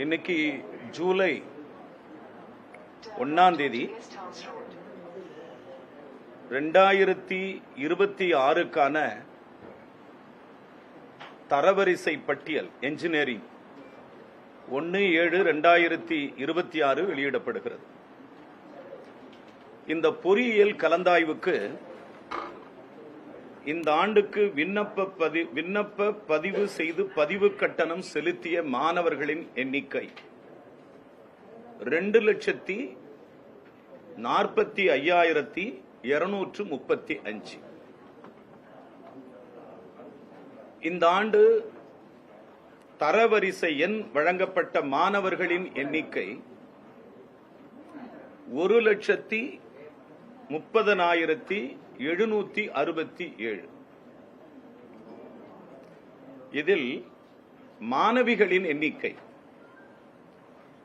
இன்னைக்கு ஜூலை 1ஆம் தேதி 2026க்கான தரவரிசை பட்டியல் என்ஜினியரிங் 1/7/2026 வெளியிடப்படுகிறது. இந்த பொறியியல் கலந்தாய்வுக்கு இந்த ஆண்டுக்கு விண்ணப்ப பதிவு செய்து பதிவு கட்டணம் செலுத்திய மாணவர்களின் எண்ணிக்கை 2,45,235. இந்த ஆண்டு தரவரிசை எண் வழங்கப்பட்ட மாணவர்களின் எண்ணிக்கை 1,30,767. இதில் மாணவிகளின் எண்ணிக்கை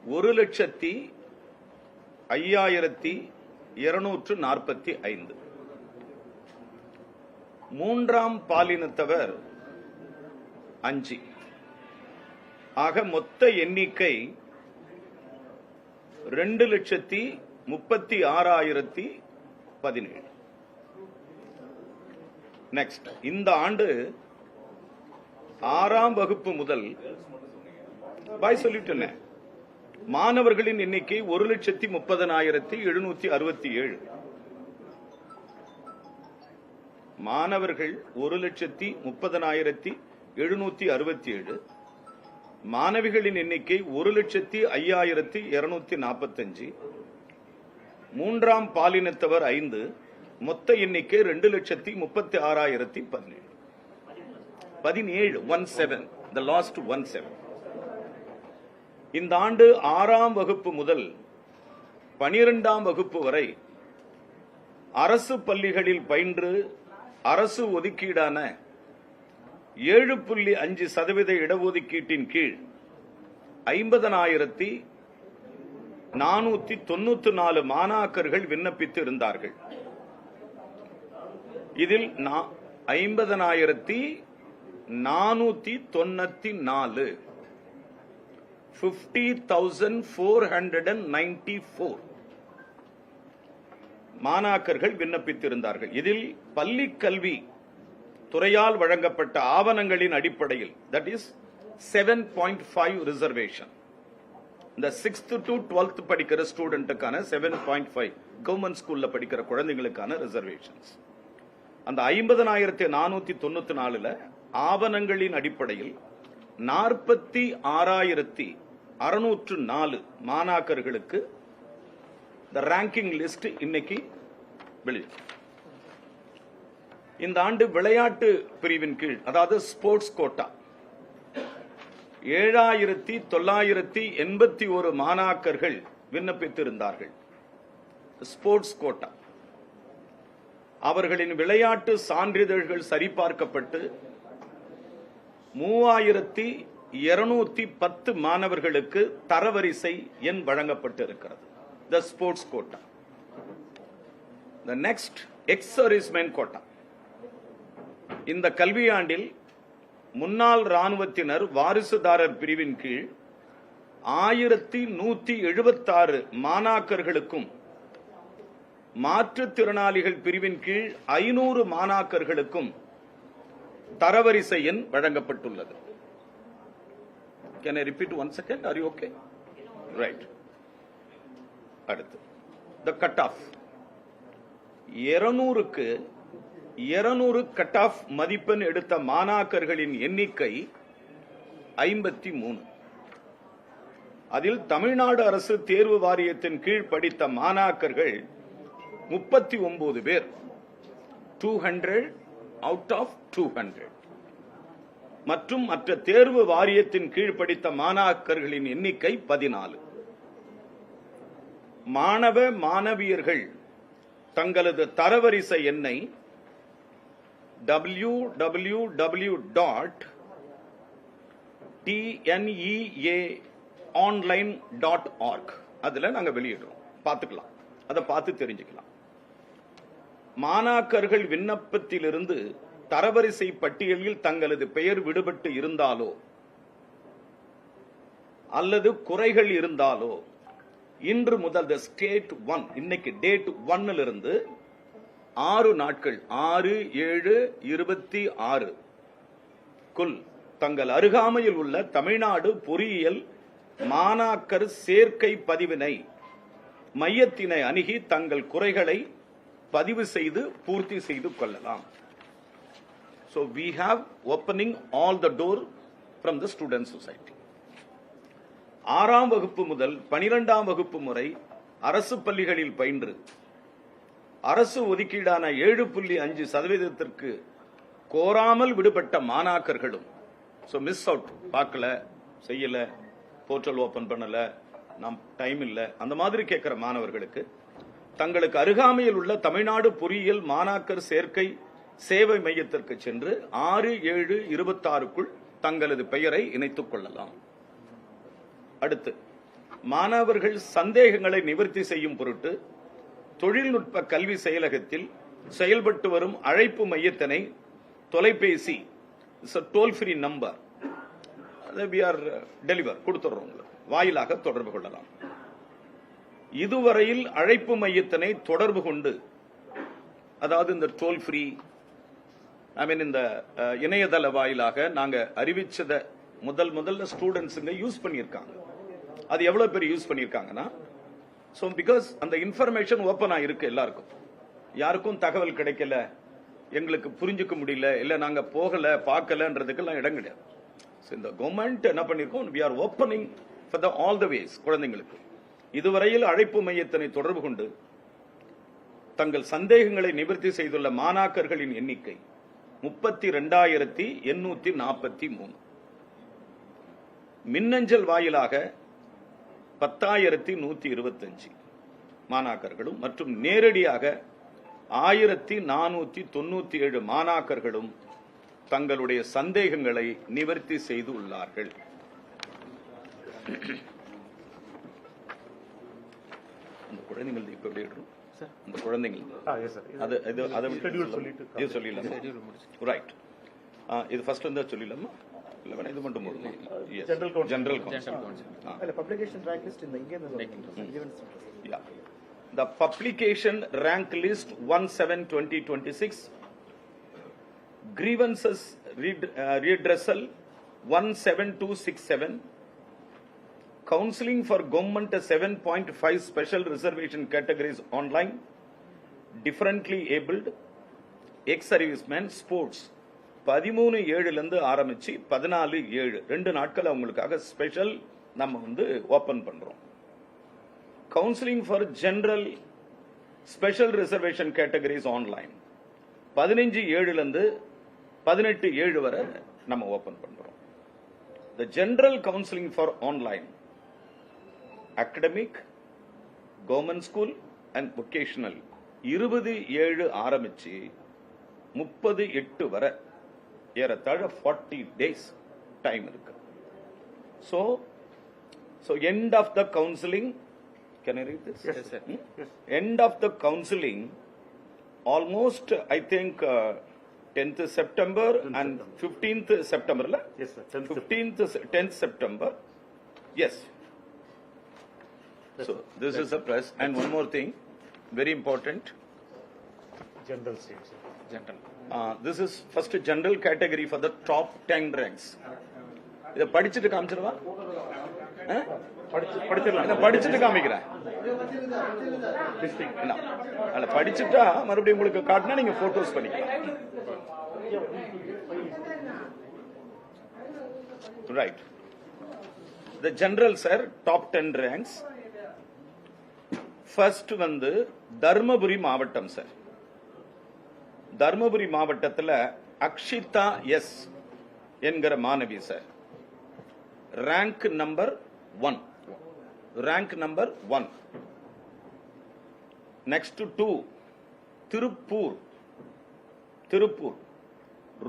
1,05,245. மூன்றாம் பாலினத்தவர் 5. ஆக மொத்த எண்ணிக்கை 2,36,017. நெக்ஸ்ட், இந்த ஆண்டு 6ஆம் வகுப்பு முதல் சொல்லிட்டேன். மாணவர்களின் எண்ணிக்கை 1,30,767. மாணவர்கள் 1,30,767. மாணவிகளின் எண்ணிக்கை 1,05,245. மூன்றாம் பாலினத்தவர் 5. மொத்த எண்ணிக்கை 2,36,017. 17 the last 17. இந்த ஆண்டு 6ஆம் வகுப்பு முதல் 12ஆம் வகுப்பு வரை அரசு பள்ளிகளில் பயின்று அரசு ஒதுக்கீடான 7.5% இடஒதுக்கீட்டின் கீழ் 50,494 மாணாக்கர்கள் விண்ணப்பித்து இருந்தார்கள். இதில் 50,494 50,494 மாணாக்கர்கள் விண்ணப்பித்திருந்தார்கள். இதில் பள்ளி கல்வி துறையால் வழங்கப்பட்ட ஆவணங்களின் அடிப்படையில் தட் இஸ் 7.5 ரிசர்வேஷன். இந்த 6th to 12th படிக்கிற ஸ்டூடெண்ட்டுக்கான 7.5 கவர்மெண்ட் ஸ்கூல்ல படிக்கிற குழந்தைகளுக்கான ரிசர்வேஷன்ஸ். அந்த 50,494 ஆவணங்களின் அடிப்படையில் 46,604 மாணாக்கர்களுக்கு இந்த ரேங்கிங் லிஸ்ட் இன்னைக்கு வெளியிட்டு. இந்த ஆண்டு விளையாட்டு பிரிவின் கீழ், அதாவது ஸ்போர்ட்ஸ் கோட்டா, 7,981 மாணாக்கர்கள் விண்ணப்பித்திருந்தார்கள். ஸ்போர்ட்ஸ் கோட்டா அவர்களின் விளையாட்டு சான்றிதழ்கள் சரிபார்க்கப்பட்டு 3,210 மாணவர்களுக்கு தரவரிசை எண் வழங்கப்பட்டிருக்கிறது. The sports quota. The next ex-servicemen quota. இந்த கல்வியாண்டில் முன்னாள் ராணுவத்தினர் வாரிசுதாரர் பிரிவின் கீழ் 1,176 மாணாக்கர்களுக்கும், மாற்றுத்திறனாளிகள் பிரிவின் கீழ் 500 மாணாக்கர்களுக்கும் தரவரிசை எண் வழங்கப்பட்டுள்ளது. Can I repeat one second? Are you okay? Right. அடுத்து the cut off. 200க்கு 200 cut off மதிப்பெண் எடுத்த மாணாக்கர்களின் எண்ணிக்கை 53. அதில் தமிழ்நாடு அரசு தேர்வு வாரியத்தின் கீழ் படித்த மாணாக்கர்கள் 39 பேர். 200 out of 200. மற்றும் மற்ற தேர்வு வாரியத்தின் கீழ் படித்த மாணாக்கர்களின் எண்ணிக்கை 14. மாணவ மாணவியர்கள் தங்களது தரவரிசை எண்ணை www.tneaonline.org அதுல நாங்க வெளியிடுறோம். பார்த்துக்கலாம், அதை பார்த்து தெரிஞ்சுக்கலாம். மாணாக்கர்கள் விண்ணப்பத்திலிருந்து தரவரிசை பட்டியலில் தங்களது பெயர் விடுபட்டு இருந்தாலோ அல்லது குறைகள் இருந்தாலோ இன்று முதல் ஸ்டேட் 1 இன்னைக்கு டேட் 1 இருந்து 6 நாட்கள் 6/7/26 குல் தங்கள் அருகாமையில் உள்ள தமிழ்நாடு பொறியியல் மாணாக்கர் சேர்க்கை பதிவினை மையத்தினை அணுகி தங்கள் குறைகளை பதிவு செய்து பூர்த்தி செய்து கொள்ளலாம். So we have opening all the door from the student society. 6ஆம் வகுப்பு முதல் 12ஆம் வகுப்பு முறை அரசு பள்ளிகளில் பயின்று அரசு ஒதுக்கீடான 7.5% கோராமல் விடுபட்ட மாணாக்கர்களும் மிஸ் அவுட் பார்க்கல, செய்யல, போர்ட்டல் ஓபன் பண்ணல, நாம் டைம் இல்ல, அந்த மாதிரி கேட்கிற மாணவர்களுக்கு தங்களுக்கு அருகாமையில் உள்ள தமிழ்நாடு பொறியியல் மாணாக்கர் சேர்க்கை சேவை மையத்திற்கு சென்று 6/7/26 தங்களது பெயரை இணைத்துக் கொள்ளலாம். அடுத்து மாணவர்கள் சந்தேகங்களை நிவர்த்தி செய்யும் பொருட்டு தொழில்நுட்ப கல்வி செயலகத்தில் செயல்பட்டு வரும் அழைப்பு மையத்தினை தொலைபேசி டோல் ஃப்ரீ நம்பர் டெலிவர் கொடுத்துறோம் வாயிலாக தொடர்பு கொள்ளலாம். இதுவரையில் அழைப்பு மையத்தினை தொடர்பு கொண்டு, அதாவது இந்த டோல் ஃப்ரீ இந்த இணையதள வாயிலாக நாங்க அறிவிச்சத முதல்ல ஸ்டூடெண்ட்ஸுங்க யூஸ் பண்ணியிருக்காங்க. அது எவ்வளவு பேர் யூஸ் பண்ணியிருக்காங்கன்னா, பிகாஸ் அந்த இன்ஃபர்மேஷன் ஓபனா இருக்கு எல்லாருக்கும். யாருக்கும் தகவல் கிடைக்கல, எங்களுக்கு புரிஞ்சுக்க முடியல, இல்ல நாங்க போகல பார்க்கலன்றதுக்கெல்லாம் இடம் கிடையாது. இந்த கவர்மெண்ட் என்ன பண்ணிருக்கோம், we are opening for all the ways குழந்தைங்களுக்கு. இதுவரையில் அழைப்பு மையத்தினை தொடர்பு கொண்டு தங்கள் சந்தேகங்களை நிவர்த்தி செய்துள்ள மாணாக்கர்களின் எண்ணிக்கை 32,843. மின்னஞ்சல் வாயிலாக 10,125 மாணாக்கர்களும் மற்றும் நேரடியாக 1,497 மாணாக்கர்களும் தங்களுடைய சந்தேகங்களை நிவர்த்தி செய்து உள்ளார்கள். அந்த குழந்தைகள் இப்ப எப்படி அந்த குழந்தைகள் சொல்லிடலாம். ரைட், இது ஃபர்ஸ்ட் வந்து சொல்லிடலாமா? இது மட்டும் general The publication rank list 1/7/2026, grievances redressal 1/7/267, counseling for government 7.5 special reservation categories online, differently abled, ex-servicemen, sports 13/7 ஆரம்பிச்சு 14/7 2 நாட்கள் அவங்களுக்காக ஸ்பெஷல் நம்ம வந்து ஓபன் பண்றோம். Counselling for general special reservation categories online 15/7 18/7 வரை நம்ம ஓபன் பண்றோம். த general counselling for online academic, government school and vocational 20/7 ஆரம்பிச்சு 30/8 வரை ஏறத்தாழ 40 days டைம் இருக்கு. So end of the counseling, can I read this? Yes, sir. Yes. End of the counseling almost I think 10th September and 15th September la? Yes, sir. 10th September. Yes. So this is a press. And one more thing, very important. General seats. General. This is first general category for the top 10 ranks. இத படிச்சிட்டு காமிச்சிரவா? படிச்சிட்டு காமிக்கிறேன். அல்ல படிச்சிட்டா மறுபடியும் உங்களுக்கு காட்டினா நீங்க photos பண்ணிக்கலாம். Right. The general sir top 10 ranks. First வந்து தர்மபுரி மாவட்டம் சார். தர்மபுரி மாவட்டத்தில் அக்ஷிதா எஸ் என்கிற மாணவி sir, rank number 1. Next 2 Tiruppur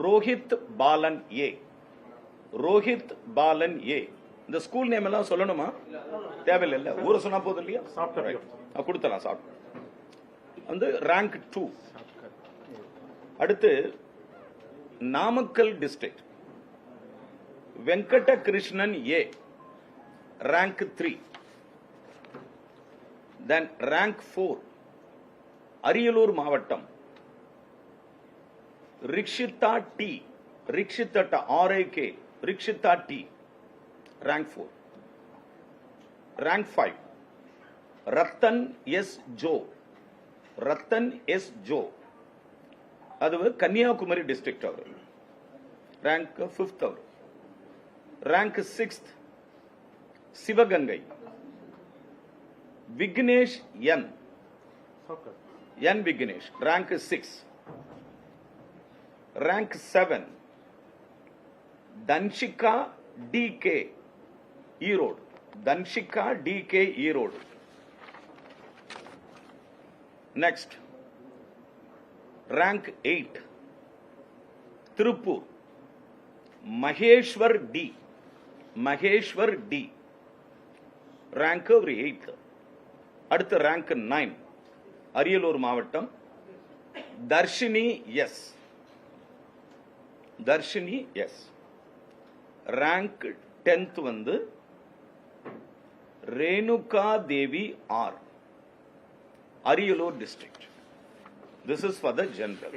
Rohith Balan A. இந்த ஸ்கூல் நேம் எல்லாம் சொல்லணுமா? தேவையில்லை, ஊரை சொன்னா போதும் இல்லையா? கொடுத்தலாம் சாப்பிட்டு வந்து ரேங்க் 2. அடுத்து நாமக்கல் டிஸ்ட்ரிக்ட் வெங்கட கிருஷ்ணன் ஏ, rank 3. Then rank 4, Ariyalur Mavattam, Rikshita T, Rikshita R-A-K, Rikshita T, rank 4. Rank 5, Ratan S. Joe, Ratan S. Joe, அது கன்னியாகுமரி டிஸ்ட்ரிக்ட் அவர், rank 5th அவர். rank 6th, Sivaganga, Vignesh N. N Vignesh, rank 6. Rank 7, Danshika DK, Erode. Danshika DK, Erode. Next, rank 8, Tirupur, Maheshwar D. Maheshwar D, rank 8. அடுத்த rank 9, Ariyalur மாவட்டம், Dharshini S. Dharshini S. rank 10th வந்து Renuka Devi R, Ariyalur district. This is for the general.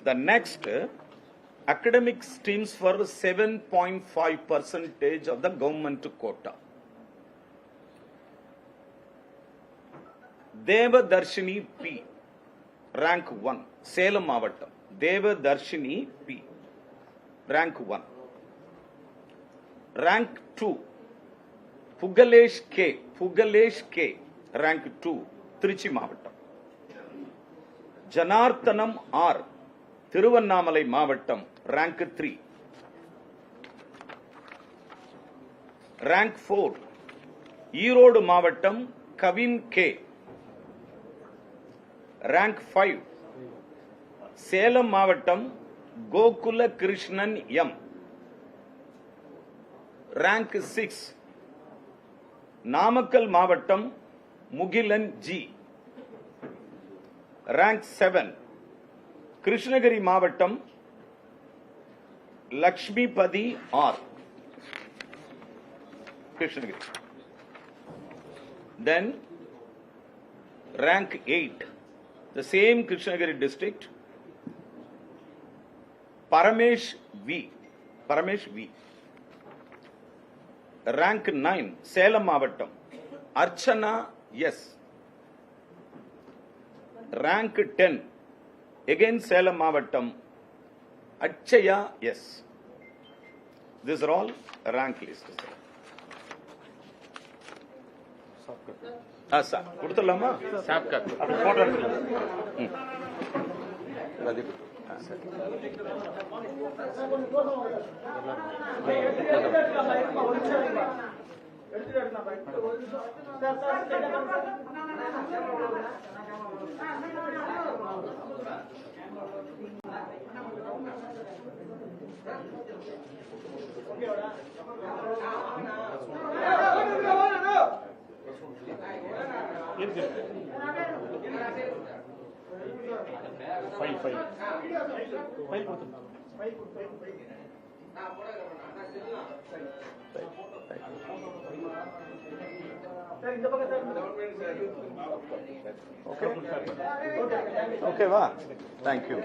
The next, academic streams for 7.5% of the government quota. Devadarshini P, rank 1, Salem Mavattam. Devadarshini P, rank 1. Rank 2, Pugalesh K, Pugalesh K, rank 2, Trichy Mavattam. Janarthanam R, Thiruvannamalai Mavattam, rank 3. Rank 4, Erode Mavattam, Kavin K, rank 5. Salem Mavattam, Gokula Krishnan M, rank 6. Namakkal Mavattam, Mugilan G, rank 7. Krishnagiri Mavattam, Lakshmi Padi R, Krishnagiri. Then rank 8, the same Krishnagiri district, Paramesh V, Paramesh V. Rank 9, Salem Mavattam, Archana S. Rank 10, again Salem Mavattam, Achaya S. These are all rank lists. Sir கொடுத்துடலாமா? Okay, va. Thank you.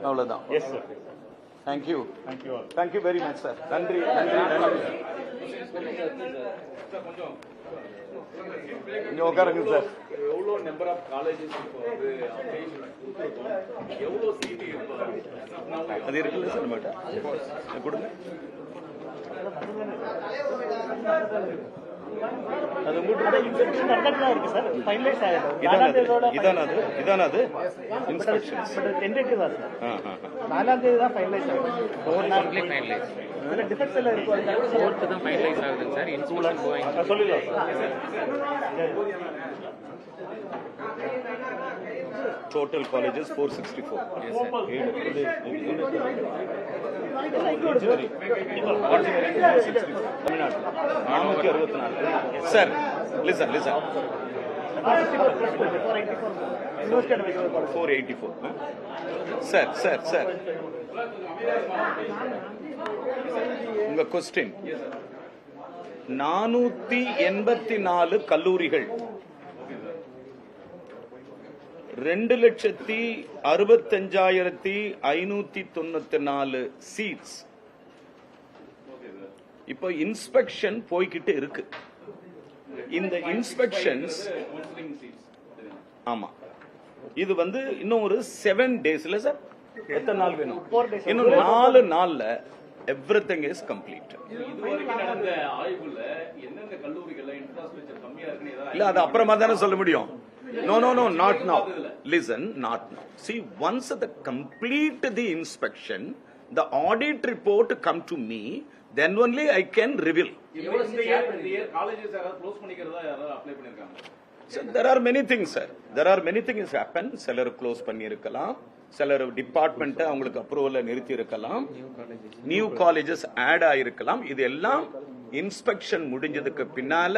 அவ்வளவுதான். Yes, sir. Thank you. Thank you all. Thank you very much, sir. நன்றி, நன்றி, நன்றி. இங்க உட்காருங்க sir. எவ்வளவு number of colleges இப்போ வந்து எவ்வளவு சீட் இப்போ அது இருக்குல்ல சார் நம்மகிட்ட கொடுங்க. அது உங்கள்கிட்ட இன்ஸ்பெக்ஷன் நடந்துட்டு தான் இருக்கு சார். ஃபைனலைஸ் ஆயிடும். இதான அது இன்ஸ்பெக்ஷன் டென்டேட்டிவ் தான் சார். 4ஆம் தேதி தான் ஃபைனலைஸ் ஆகும். 4 ஃபைனலைஸ். இதுல டிஃபெக்ட்ஸ் எல்லாம் இருக்கு. 4th தான் ஃபைனலைஸ் ஆகுதுங்க சார். Inspection going. சொல்லிடலாம். Total colleges 464. Yes, sir. தமிழ்நாட்டில் 464. Sir listen 484. சார் உங்க கொஸ்டின் 484 கல்லூரிகள் 2,65,594 சீட்ஸ். இப்போ இன்ஸ்பெக்ஷன் போய்கிட்டு இருக்கு. இந்த இன்ஸ்பெக்ஷன்ஸ் ஆமா இது இன்னும் ஒரு 7 days இல்ல சார், எத்தனை நாள் வேணும்? 4 days. இன்னும் 4 நாள்ல everything is complete. இதுவரைக்கும் நடந்த ஆய்வுல எந்தெந்த கல்லூரிகள்ல இன்ஃப்ராஸ்ட்ரக்சர் கம்மியா இருக்குன்னு ஏதாவது இல்ல அது அப்புறமா தானே சொல்ல முடியும். No, not now. Listen, not now. See, once the complete the inspection, the audit report come to me, then only I can reveal. இந்த இயர் காலேஜஸ் யாராவது க்ளோஸ் பண்ணிக்கிறதா யாராவது அப்ளை பண்ணிருக்காங்க? So there are many things, sir. There are many things happen. சிலர் close பண்ணி இருக்கலாம், சிலர் department அவங்களுக்கு அப்ரூவல்ல நிறுத்தி இருக்கலாம், நியூ காலேஜஸ் ஆட் ஆயிருக்கலாம். இது எல்லாம் இன்ஸ்பெக்ஷன் முடிஞ்சதுக்கு பின்னால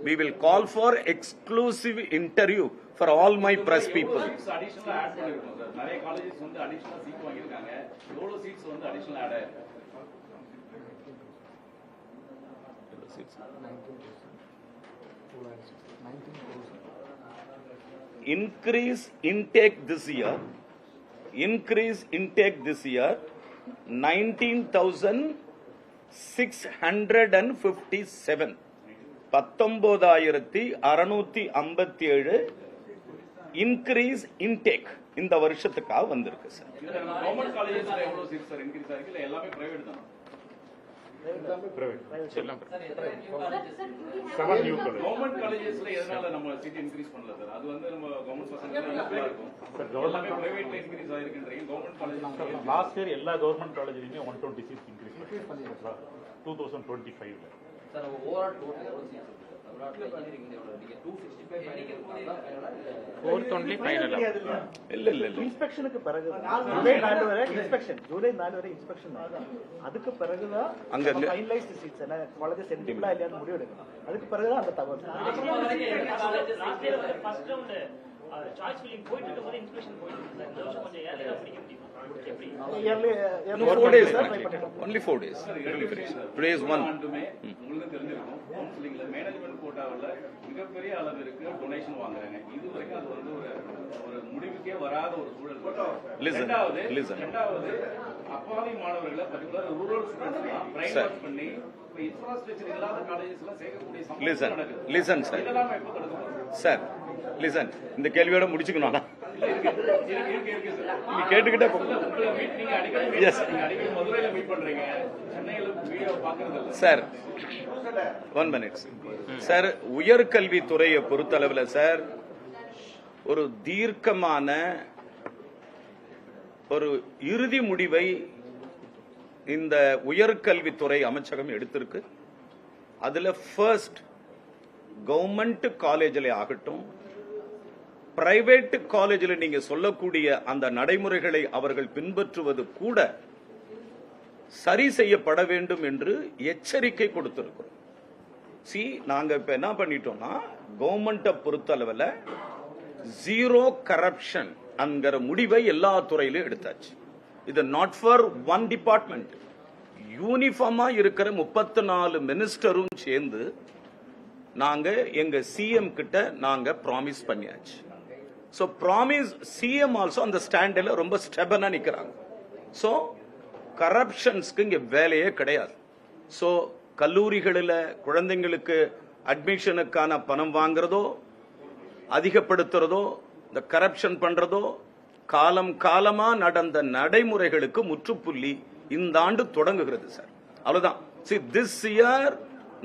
we will call for exclusive interview for all my press people. அடிஷனலா ஆட் பண்ணிருக்கோம் சார். நிறைய காலேஜஸ் அடிஷனலா சீட் வாங்கிருக்காங்க. எவ்வளவு சீட்ஸ் அடிஷனலா ஆட் ஆயிருக்கு? Increase intake this year 19,657 19,657 increase intake இந்த வருஷத்துக்காக வந்திருக்கு சார். கவர்மெண்ட் காலேஜஸ்ல எவ்வளவு சீட்ஸ் சார் இன்கிரீஸ் ஆயிருக்கு? இல்ல எல்லாமே பிரைவேட் தானா? கவர்மெண்ட் காலேஜஸ்ல எதனால நம்ம சீட் இன்கிரீஸ் பண்ணல சார்? அது நம்ம கவர்மெண்ட் பசங்களுக்கு நல்லா இருக்கும். எல்லாமே பிரைவேட்ல இன்கிரீஸ் ஆயிருக்குன்றீங்க. கவர்மெண்ட் காலேஜஸ் லாஸ்ட் இயர் எல்லா கவர்மெண்ட் காலேஜ்லயுமே 120 சீட்ஸ் இன்க்ரீஸ் பண்ணிருக்காங்க 2025ல. சார் ஓவரால் டோட்டல் எவ்வளவு சீட்ஸ் இருக்கு? தமிழ்நாட்டுல இன்ஜினியரிங் எவ்வளவு இருக்கு? 265 படிக்கிறதுனால 420 ஃபைனல். இல்ல இன்ஸ்பெக்ஷனுக்கு பிறகு ஜூலை 4 வரை இன்ஸ்பெக்ஷன், ஜூலை 4 வரை இன்ஸ்பெக்ஷன். அதுக்கு பிறகுதான் அங்க ஃபைனலைஸ் சீட்ஸ் என்ன காலேஜ் சென்டிபிளா இல்லையான்னு முடிவு எடுக்கணும். அதுக்கு பிறகுதான் அந்த தகவல். ஃபர்ஸ்ட் ரவுண்ட் சாய்ஸ் ஃபில்லிங் போயிட்டு இருக்கும்போது இன்ஸ்பெக்ஷன் போயிட்டு இருக்கு சார். இந்த வருஷம் கொஞ்சம் ஏர்லியா படிக்க முடியுமா? எப்படி? Early 4 days. Only 4 days. Today is 1. உங்களுக்கு தெரிஞ்சிருக்கும். கவுன்சிலிங்ல மேனேஜ்மெண்ட் கோட்டாவுல மிகப்பெரிய அளவிற்கு டொனேஷன் வாங்குறாங்க. இது வரைக்கும் அது ஒரு முடிவுக்கே வராத ஒரு சூழல். ரெண்டாவது அப்பாவி மாணவர்களை particular rural students brainwash பண்ணி இன்ஃப்ராஸ்ட்ரக்சர் இல்லாத காலேஜஸ்ல சேர்க்கக்கூடிய சம்பவம் நடக்குது. Listen, sir. இதெல்லாம் எப்ப தடுக்கணும்? சார் listen, இந்த கேள்வியோட முடிச்சுக்கணும். நீ கேட்டுக்கிட்டே சார் 1 minute சார். உயர்கல்வித்துறையை பொறுத்தளவில் சார் ஒரு தீர்க்கமான ஒரு இறுதி முடிவை இந்த உயர்கல்வித்துறை அமைச்சகம் எடுத்திருக்கு. அதுல ஃபர்ஸ்ட் கவர்மெண்ட் காலேஜில் ஆகட்டும், பிரைவேட் காலேஜில் நீங்க சொல்லக்கூடிய அந்த நடைமுறைகளை அவர்கள் பின்பற்றுவது கூட சரி செய்யப்பட வேண்டும் என்று எச்சரிக்கை கொடுத்திருக்கிறோம். நாங்க இப்ப என்ன பண்ணிட்டோம்னா கவர்மெண்ட்டை பொறுத்தளவில் ஜீரோ கரப்ஷன் என்கிற முடிவை எல்லா துறையிலும் எடுத்தாச்சு. இது நாட் ஃபார் ஒன் டிபார்ட்மெண்ட், யூனிஃபார்மா இருக்கிற 34 மினிஸ்டரும் சேர்ந்து நாங்க எங்க சிஎம் கிட்ட நாங்க ப்ராமிஸ் பண்ணியாச்சு. சோ ப்ராமிஸ் சிஎம் ஆல்சோ அந்த ஸ்டாண்ட்ல ரொம்ப ஸ்டெபனா நிக்கிறாங்க. சோ கரப்ஷன்ஸ்க்கு இங்க வேலையே கிடையாது. சோ கல்லூரிகளில் குழந்தைங்களுக்கு அட்மிஷனுக்கான பணம் வாங்குறதோ அதிகப்படுத்துறதோ இந்த கரப்ஷன் பண்றதோ காலம் காலமா நடந்த நடைமுறைகளுக்கு முற்றுப்புள்ளி இந்த ஆண்டு தொடங்குகிறது சார். அவ்வளவுதான். திஸ் இயர்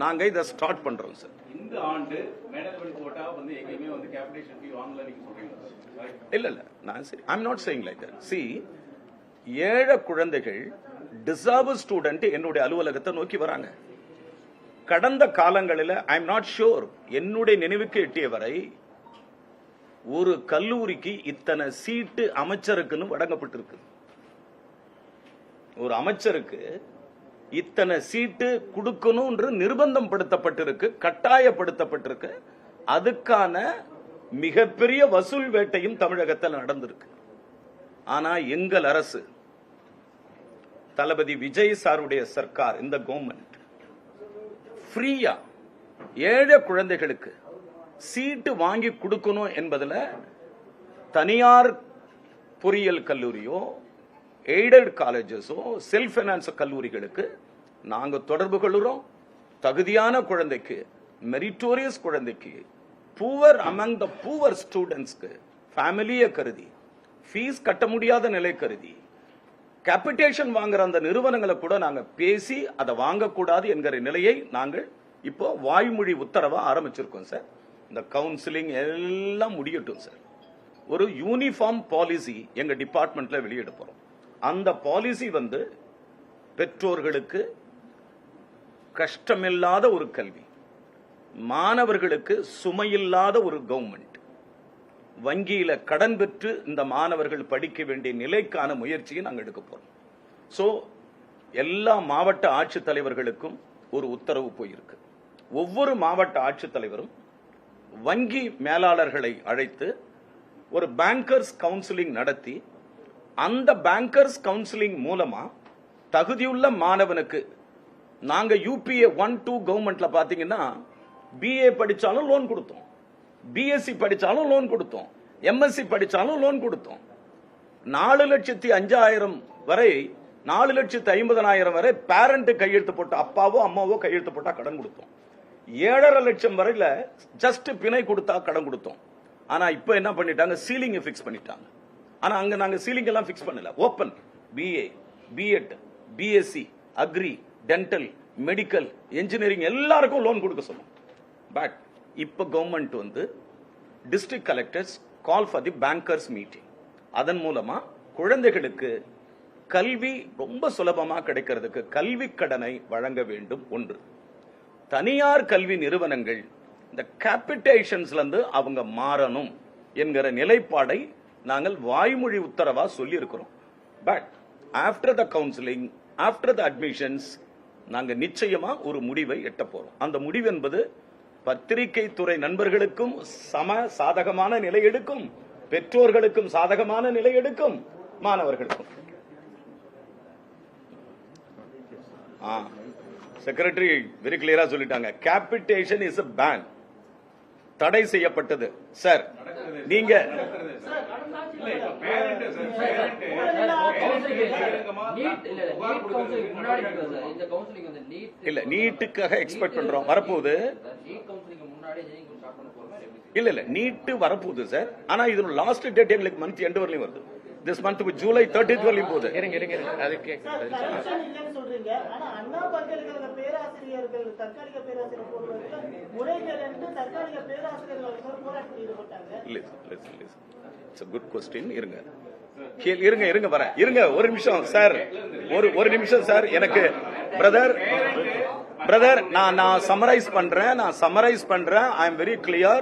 நாங்க இதை ஸ்டார்ட் பண்றோம் சார். இந்த ஆண்டு மேனேஜ்மெண்ட் கோட்டா எங்கேயுமே கேபிடேஷன் ஃபீ வாங்கல நீங்க சொல்றீங்க? இல்ல நான் சரி I am not saying like that. ஏழை குழந்தைகள் டிசர்வ் ஸ்டூடெண்ட் என்னுடைய அலுவலகத்தை நோக்கி வராங்க. கடந்த காலங்களில் ஐ எம் நாட் ஷூர், என்னுடைய நினைவுக்கு எட்டிய வரை ஒரு கல்லூரிக்கு இத்தனை சீட்டு அமைச்சருக்குன்னு வழங்கப்பட்டிருக்கு. ஒரு அமைச்சருக்கு இத்தனை சீட்டு கொடுக்கணும் என்று நிர்பந்தம் படுத்தப்பட்டிருக்கு, கட்டாயப்படுத்தப்பட்டிருக்கு. அதுக்கான மிகப்பெரிய வசூல் வேட்டையும் தமிழகத்தில் நடந்திருக்கு. ஆனா எங்கள் அரசு தளபதி விஜய் சாருடைய சர்க்கார், இந்த கவர்மெண்ட் ஃப்ரீயா ஏழை குழந்தைகளுக்கு சீட்டு வாங்கி கொடுக்கணும் என்பதுல தனியார் பொறியியல் கல்லூரியோ எய்டட் காலேஜஸோ செல்ஃப் பைனான்ஸ் கல்லூரிகளுக்கு நாங்க தொடர்பு கொள்கிறோம். தகுதியான குழந்தைக்கு, மெரிட்டோரியஸ் குழந்தைக்கு, புவர் அமங் த புவர் ஸ்டூடெண்ட்ஸ்க்கு ஃபேமிலியை கருதி, ஃபீஸ் கட்ட முடியாத நிலை கருதி, கேபிட்டேஷன் வாங்குற அந்த நிறுவனங்களை கூட நாங்க பேசி அதை வாங்கக்கூடாது என்கிற நிலையை நாங்கள் இப்போ வாய்மொழி உத்தரவா ஆரம்பிச்சிருக்கோம் சார். இந்த கவுன்சிலிங் எல்லாம் முடியட்டும் சார். ஒரு யூனிஃபார்ம் பாலிசி எங்க டிபார்ட்மெண்ட்ல வெளியிட போறோம். அந்த பாலிசி பெற்றோர்களுக்கு கஷ்டமில்லாத ஒரு கல்வி, மாணவர்களுக்கு சுமையில்லாத ஒரு கவர்மெண்ட், வங்கியில கடன் பெற்று இந்த மாணவர்கள் படிக்க வேண்டிய நிலைக்கான முயற்சியை நாங்கள் எடுக்க போறோம். சோ எல்லா மாவட்ட ஆட்சித்தலைவர்களுக்கும் ஒரு உத்தரவு போயிருக்கு. ஒவ்வொரு மாவட்ட ஆட்சித்தலைவரும் வங்கி மேலாளர்களை அழைத்து ஒரு பேங்கர்ஸ் கவுன்சிலிங் நடத்தி, அந்த பேங்கர்ஸ் கவுன்சிலிங் மூலமா தகுதியுள்ள மாணவனுக்கு நாங்க UPA 1-2 கவர்மெண்ட்ல பாத்தீங்கன்னா BA படிச்சாலும் லோன் கொடுத்தோம், BSc படிச்சாலும் லோன் கொடுத்தோம், MSc படிச்சாலும் லோன் கொடுத்தோம். 4,05,000 வரை, 4,50,000 வரை பேரண்ட் கையெழுத்து போட்டு, அப்பாவோ அம்மாவோ கையெழுத்து போட்டா கடன் கொடுத்தோம். 7.5 லட்சம் வரையில ஜஸ்ட் பிணை கொடுத்தா கடன் கொடுத்தோம். ஆனா இப்ப என்ன பண்ணிட்டாங்க, சீலிங் பிக்ஸ் பண்ணிட்டாங்க. ஆனா அங்க நாங்க சீலிங் எல்லாம் பிக்ஸ் பண்ணல. Open BA, B.Ed, BSc, agri, dental, medical, engineering எல்லாருக்கும் லோன் கொடுக்க சொன்னோம். பட் இப்ப government district collectors call for the bankers meeting. அதன் மூலமா குழந்தைகளுக்கு கல்வி ரொம்ப சுலபமா கிடைக்கிறதுக்கு கல்வி கடனை வழங்க வேண்டும். ஒன்று, தனியார் கல்வி நிறுவனங்கள் இந்த கேபிட்டேஷன்ஸ்ல இருந்து அவங்க மாறணும் என்கிற நிலைப்பாடை நாங்கள் வாய்மொழி உத்தரவா சொல்லி இருக்கிறோம். But after the counselling, after the admissions நாங்க நிச்சயமா ஒரு முடிவை எட்ட போறோம். அந்த முடிவு என்பது பத்திரிகை துறை நண்பர்களுக்கும் சாதகமான நிலை எடுக்கும், பெற்றோர்களுக்கும் சாதகமான நிலை எடுக்கும், மாணவர்களுக்கும். செக்ரட்டரி வெரி கிளியரா சொல்லிட்டாங்க, கேபிட்டேஷன் இஸ் a ban, தடை செய்யப்பட்டது. சார் நீங்க இல்ல நீட்டுக்காக எக்ஸ்பெக்ட் பண்றோம், வரப்போகுது. இல்ல நீட்டு வரப்போகுது சார். ஆனா இது லாஸ்ட் டேட் எங்களுக்கு மந்த் எண்ட் வரலையும் வருது. This month July 30th வரலையும் போகுது. சொல்றீங்க. ஆனா அண்ணா பல்கலைக்கழக பேராசிரியர்கள் தற்காலிக பேராசிரியர் போடுவதற்கு முறைகள் என்று தற்காலிக பேராசிரியர்கள் போராட்டத்தில் ஈடுபட்டாங்க. It's a good question. இருங்க வரேன். இருங்க ஒரு நிமிஷம் சார், ஒரு நிமிஷம் சார். எனக்கு பிரதர் நான் சம்மரைஸ் பண்றேன். I am very clear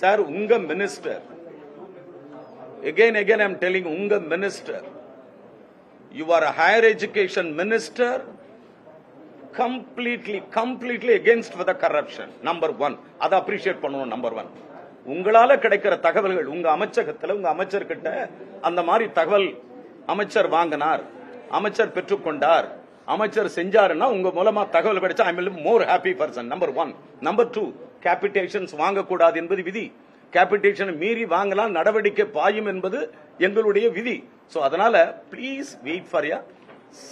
sir. உங்க minister, again I am telling, unga minister, you are a higher education minister, completely against for the corruption. Number 1, அதை appreciate பண்ணணும். Number 1, உங்களால கிடைக்கிற தகவல்கள், உங்க அமைச்சகத்துல உங்க அமைச்சர்கிட்ட அந்த மாதிரி தகவல் அமைச்சர் வாங்கினார், அமைச்சர் பெற்றுக்கொண்டார், அமைச்சர் செஞ்சாருன்னா உங்க மூலமா தகவல் கிடைச்சா I am more happy person. Number 1. Number 2, கேபிட்டேஷன்ஸ் வாங்கக்கூடாது என்பது விதி. கேபிட்டேஷன் மீறி வாங்கலாம், நடவடிக்கை பாயும் என்பது எங்களுடைய விதி. சோ அதனால please wait for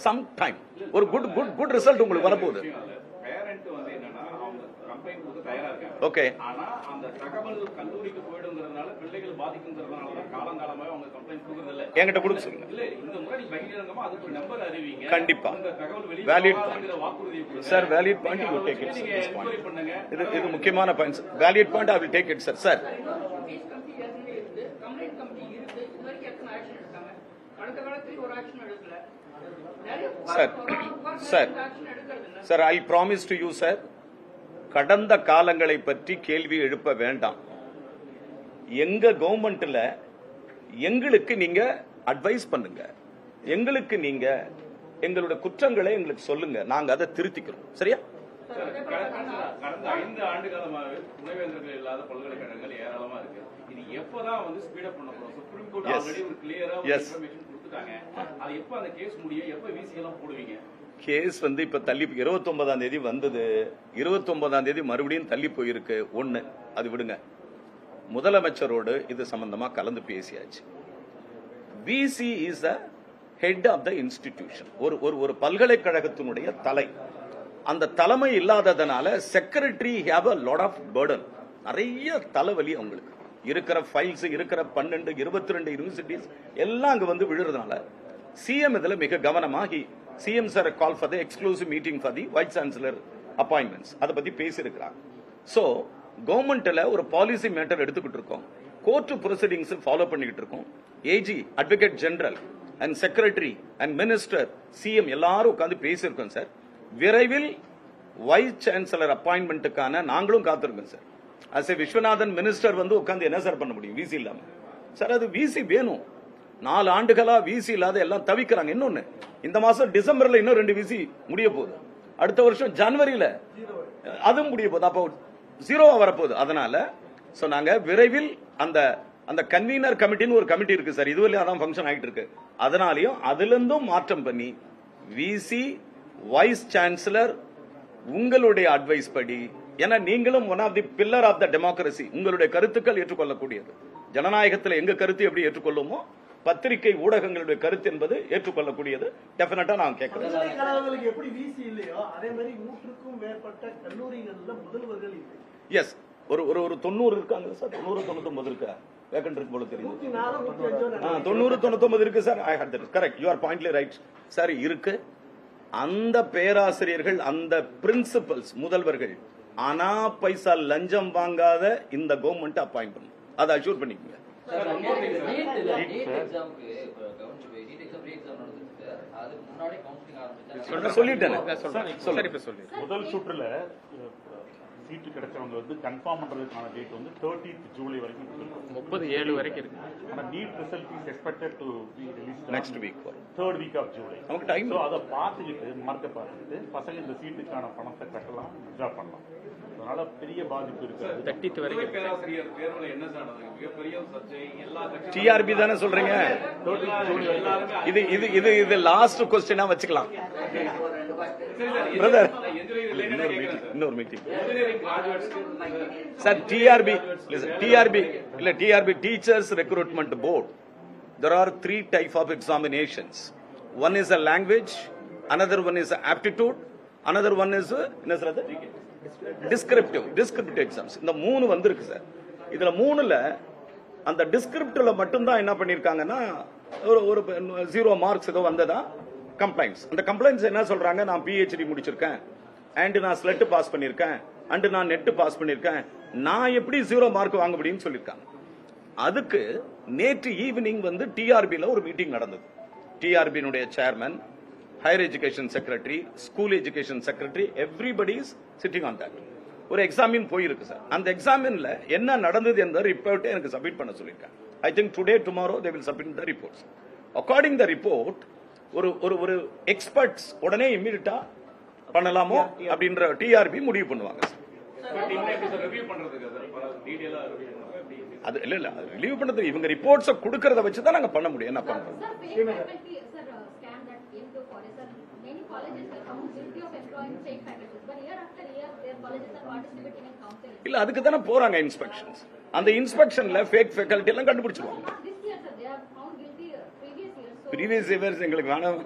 some time. ஒரு குட் ரிசல்ட் உங்களுக்கு வரப்போகுது. பேரண்ட் என்னன்னா அவங்க கம்ப்ளைண்ட் கொடுக்க தயாரா இருக்காங்க. ஓகே. ஆனா அந்த தகவல் கல்லூரிக்கு போயிடுங்கிறதுனால பிள்ளைகள் பாதிக்குங்கிறதுனால காலங்காலமாக அவங்க கம்ப்ளைண்ட் கொடுக்கறது இல்ல. என்கிட்ட கொடுக்க சொல்லுங்க. இல்ல இந்த முறை நீங்க பகிரங்கமா அதுக்கு ஒரு நம்பர் அறிவிங்க. கண்டிப்பா. அந்த தகவல் வெளிய வேலிட் வாக்குறுதி கொடுங்க sir. Valid point you take it. இது முக்கியமான point. Valid point I will take it sir. Sir sir I promise to you sir, கடந்த காலங்களை பற்றி கேள்வி எழுப்ப வேண்டாம். எங்க கவர்மெண்ட்ல எங்களுக்கு நீங்க அட்வைஸ் பண்ணுங்க, எங்களுக்கு நீங்க எங்களுடைய குற்றங்களை எங்களுக்கு சொல்லுங்க, நாங்க அதை திருத்திக்கிறோம். சரியா? கடந்த 5 ஆண்டு காலமாக துணைவேந்தர்கள் இல்லாத பல்கலைக்கழகங்கள் ஏராளமா இருக்கு. இது எப்பதான் ஸ்பீட் அப் பண்ண போறோம்? சுப்ரீம் கோர்ட் ஆல்ரெடி ஒரு கிளியரா இன்ஃபர்மேஷன் கொடுத்துட்டாங்க. கொடுத்துட்டாங்க. அது எப்ப அந்த கேஸ் முடியும், எப்ப விசி எல்லாம் போடுவீங்க? கேஸ் வந்து இப்ப தள்ளி 29ஆம் தேதி வந்தது, 29ஆம் தேதி மறுபடியும் தள்ளி போயிருக்கு. ஒண்ணு அது விடுங்க, முதலமைச்சரோடு இது சம்பந்தமா கலந்து பேசியாச்சு. VC is a head of the institution, ஒரு பல்கலைக்கழகத்தினுடைய தலை. அந்த தலைமை இல்லாததனால secretary have a lot of burden, நிறைய தலைவலி அவங்களுக்கு. இருக்கிற ஃபைல்ஸ், இருக்கிற 12 22 யூனிவர்சிட்டிஸ் எல்லாம் அங்க வந்து விழுறதுனால சிஎம் இதுல மிக கவனமாகி CM sir call for the exclusive meeting for the vice chancellor appointments அதை பத்தி பேசியிருக்கிறாங்க. சோ கவர்மெண்ட்ல ஒரு பாலிசி மேட்டர் எடுத்துக்கிட்டு இருக்கோம், கோர்ட் ப்ரொசீடிங்ஸ் ஃபாலோ பண்ணிக்கிட்டு இருக்கோம். AG, advocate general and secretary and minister, CM எல்லாரும் உட்கார்ந்து பேசியிருக்கோம் சார். விரைவில் வைஸ் சான்சலர் அப்பாயின்மெண்ட்டுக்கான நாங்களும் காத்திருக்கோம் sir. As A Viswanathan minister வந்து உட்கார்ந்து என்ன சார் பண்ண முடியும் விசி இல்லாம? சார் அது விசி வேணும். 4 ஆண்டுகளா விசி இல்லாத எல்லாம் தவிக்கிறாங்க. இன்னொன்னு, இந்த மாசம் டிசம்பர்ல இன்னும் 2 விசி முடிய போகுது, அடுத்த வருஷம் ஜனவரியில அதுவும் முடிய போகுது, அப்போ 0 வரப்போகுது. அதனால நாங்க விரைவில் அந்த கன்வீனர் கமிட்டின்னு ஒரு கமிட்டி இருக்கு சார், இதுவரையும் அதான் ஃபங்க்ஷன் ஆகிட்டு இருக்கு. அதனாலயும் அதுல இருந்தும் மாற்றம் பண்ணி விசி, வைஸ் சான்சலர் உங்களுடைய அட்வைஸ் படி, ஏன்னா நீங்களும் one of the pillar of the democracy, உங்களுடைய கருத்துக்கள் ஏற்றுக்கொள்ளக்கூடியது. ஜனநாயகத்தில் எங்க கருத்து எப்படி ஏற்றுக்கொள்ளுமோ பத்திரிகை ஊடகங்களுடைய கருத்து என்பது ஏற்றுக்கொள்ளக்கூடியது. டெஃபினட்டா நான் கேட்கிறேன். பல்கலைக்கழகங்களுக்கு எப்படி விசி இல்லையோ அதே மாதிரி 100க்கும் மேற்பட்ட கல்லூரிகள்ல முதல்வர்கள் இல்லை. எஸ், ஒரு 90 இருக்காங்க சார், 90 99 இருக்கா வேக்கன்ட் இருக்கு போல தெரியுது. 90 99 இருக்கு sir. I had that correct, you are pointedly right sir. இருக்கு அந்த பேராசிரியர்கள், அந்த பிரின்சிபல்ஸ், முதல்வர்கள் ஆனா பைசா லஞ்சம் வாங்காத இந்த கவர்மெண்ட் அப்பாயிண்ட் பண்ணும், அதை அஷ்யூர் பண்ணிக்கோங்க. சொல்லிட்டேன். முதல் சுற்றுல சீட்டு கிடைச்சவங்க வந்து கன்ஃபார்ம் பண்றதுக்கான டேட் வந்து 30th ஜூலை வரைக்கும் கொடுத்திருக்கோம். 30/7 வரைக்கும் இருக்கு. ஆனா NEET result is expected to be released next week, 3rd week of July. நமக்கு டைம். சோ அத பார்த்துக்கிட்டு மார்க்க பார்த்துக்கிட்டு பசங்க இந்த சீட்டுக்கான பணத்தை கட்டலாம், வித்ட்ரா பண்ணலாம். அதனால பெரிய பாதிப்பு இருக்காது. 30th வரைக்கும். பேராசிரியர் தேர்வுல என்ன சார் நடந்தது? மிகப்பெரிய சர்ச்சை. எல்லா கட்சியும் டிஆர்பி தானே சொல்றீங்க? இது லாஸ்ட் क्वेश्चनா வச்சுக்கலாம் பிரதர். இன்னொரு மீட்டிங் சார். டிஆர்பி இல்ல, TRB teachers recruitment board. There are 3 type of examinations. One is a language, another one is aptitude, another one is என்ன சார் அது? descriptive exams. இந்த 3 வந்திருக்கு சார். இதுல 3ல அந்த டிஸ்கிரிப்டிவ்ல மட்டும் தான் என்ன பண்ணிருக்காங்கன்னா ஒரு 0 மார்க்ஸ் ஏதோ வந்ததா கம்ப்ளைண்ட்ஸ். அந்த கம்ப்ளைண்ட்ஸ் என்ன சொல்றாங்க? நான் PhD முடிச்சிருக்கேன், அண்ட் நான் ஸ்லெட் பாஸ் பண்ணிருக்கேன், அண்ட் நான் நெட் பாஸ் பண்ணிருக்கேன், நான் எப்படி 0 மார்க் வாங்க முடியும்னு சொல்லிருக்காங்க. அதுக்கு நேற்று ஈவினிங் வந்து டிஆர்பில ஒரு மீட்டிங் நடந்தது. டிஆர்பியினுடைய chairman, higher education secretary, school education secretary, everybody is sitting on that. ஒரு எக்ஸாமின் போயிருக்கு சார். அந்த எக்ஸாமின்ல என்ன நடந்தது என்ற ரிப்போர்ட்டை எனக்கு சப்மிட் பண்ண சொல்லியிருக்காங்க. I think today tomorrow they will submit the reports. According the report ஒரு எக்ஸ்பர்ட்ஸ் உடனே இம்மீடியட்டா பண்ணலாமோ அப்படின்ற டிஆர்பி முடிவு பண்ணுவாங்க சார். அது இல்ல ரிலீவ் பண்றது இவங்க ரிப்போர்ட்ஸ் கொடுக்கறத வச்சு தான் நாங்க பண்ண முடியும். என்ன பண்றோம்? இல்ல அதுக்கு தானே போறாங்க இன்ஸ்பெக்ஷன்ஸ். அந்த இன்ஸ்பெக்ஷன்ல ஃபேக் ஃபேக்கல்டி எல்லாம் கண்டுபிடிச்சிருவாங்க. ப்ரீவியஸ் இயர்ஸ் எங்களுக்கு வேணாம்,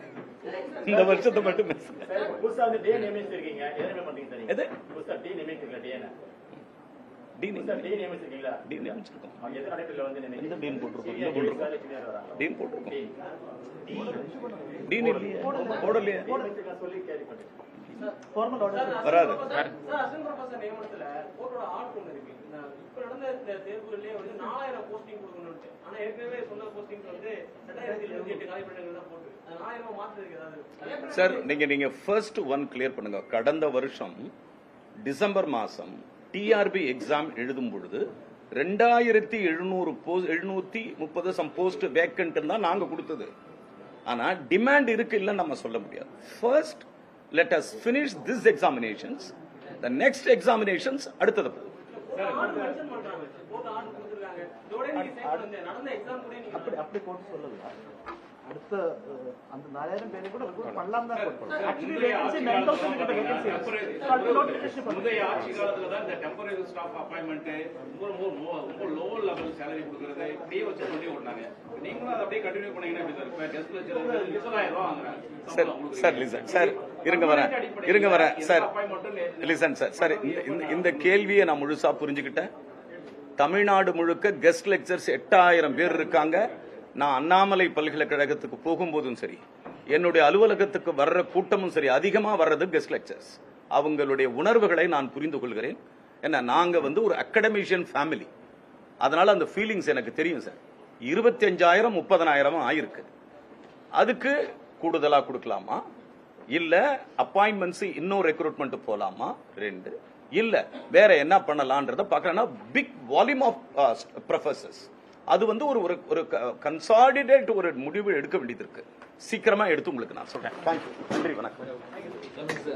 இந்த வருஷத்தை மட்டும் வராது. சார் நீங்க ஃபர்ஸ்ட் ஒன் கிளியர் பண்ணுங்க. கடந்த வருஷம் டிசம்பர் மாசம் டிஆர்பி எக்ஸாம் எழுதும் பொழுது 2730 சம் போஸ்ட் வேக்கன்ட் தான் நாங்க கொடுத்தது. ஆனா டிமாண்ட் இருக்கு இல்ல நம்ம சொல்ல முடியாது. First let us finish this examinations, the next examinations அடுத்தது. அப்படி கோட் சொல்லல. அடுத்த அந்த 4000 பேரை கூட ரெக்ரூட் பண்ணலாம் தான் ஆக்சுவலி முந்தைய வேகன்சி ஆட்சி 9000 கிட்ட காலத்துல வேகன்சி temporary- நோட்டிஃபிகேஷன் முந்தைய ஆட்சி காலத்துல தான் இந்த டெம்பரரி ஸ்டாஃப் அப்பாயின்மெண்ட் ரொம்ப லோ லெவல் சேலரி கொடுக்கறது இப்படியே வச்சு பண்ணி ஓடினாங்க. நீங்களும் அதை அப்படியே கண்டினியூ பண்ணீங்கன்னா எப்படி சார்? இப்ப கெஸ்ட் லெக்சரர் 20,000 ரூபாய் வாங்குறாங்க. சார் சார் லிசன் சார் இருங்க வரேன் சார் லிசன் சார் இந்த கேள்வியை நான் முழுசா புரிஞ்சுக்கிட்டேன். தமிழ்நாடு முழுக்க கெஸ்ட் லெக்சர்ஸ் 8000 பேர் இருக்காங்க. நான் அண்ணாமலை பல்கலைக்கழகத்துக்கு போகும்போதும் சரி, என்னுடைய அலுவலகத்துக்கு வர்ற கூட்டமும் சரி, அதிகமா வர்றது கெஸ்ட் லெக்சர்ஸ். அவங்களுடைய உணர்வுகளை நான் புரிந்து கொள்கிறேன். ஏன்னா நாங்க வந்து ஒரு அகடமிஷியன் ஃபேமிலி, அதனால அந்த ஃபீலிங்ஸ் எனக்கு தெரியும் சார். 25,000 30,000 ஆயிருக்கு. அதுக்கு கூடுதலா கொடுக்கலாமா, இல்ல அப்பாயின்மெண்ட்ஸ் இன்னும் ரெக்ரூட்மெண்ட் போலாமா, 2 இல்ல வேற என்ன பண்ணலாம்ன்றத பார்க்கறேன்னா பிக் வால்யூம் ஆஃப் ப்ரொஃபசர்ஸ். அது வந்து ஒரு கன்சாலிடேட் ஒரு முடிவு எடுக்க வேண்டியது இருக்கு. சீக்கிரமா எடுத்து உங்களுக்கு நான் சொல்றேன். தேங்க்யூ. நன்றி, வணக்கம்.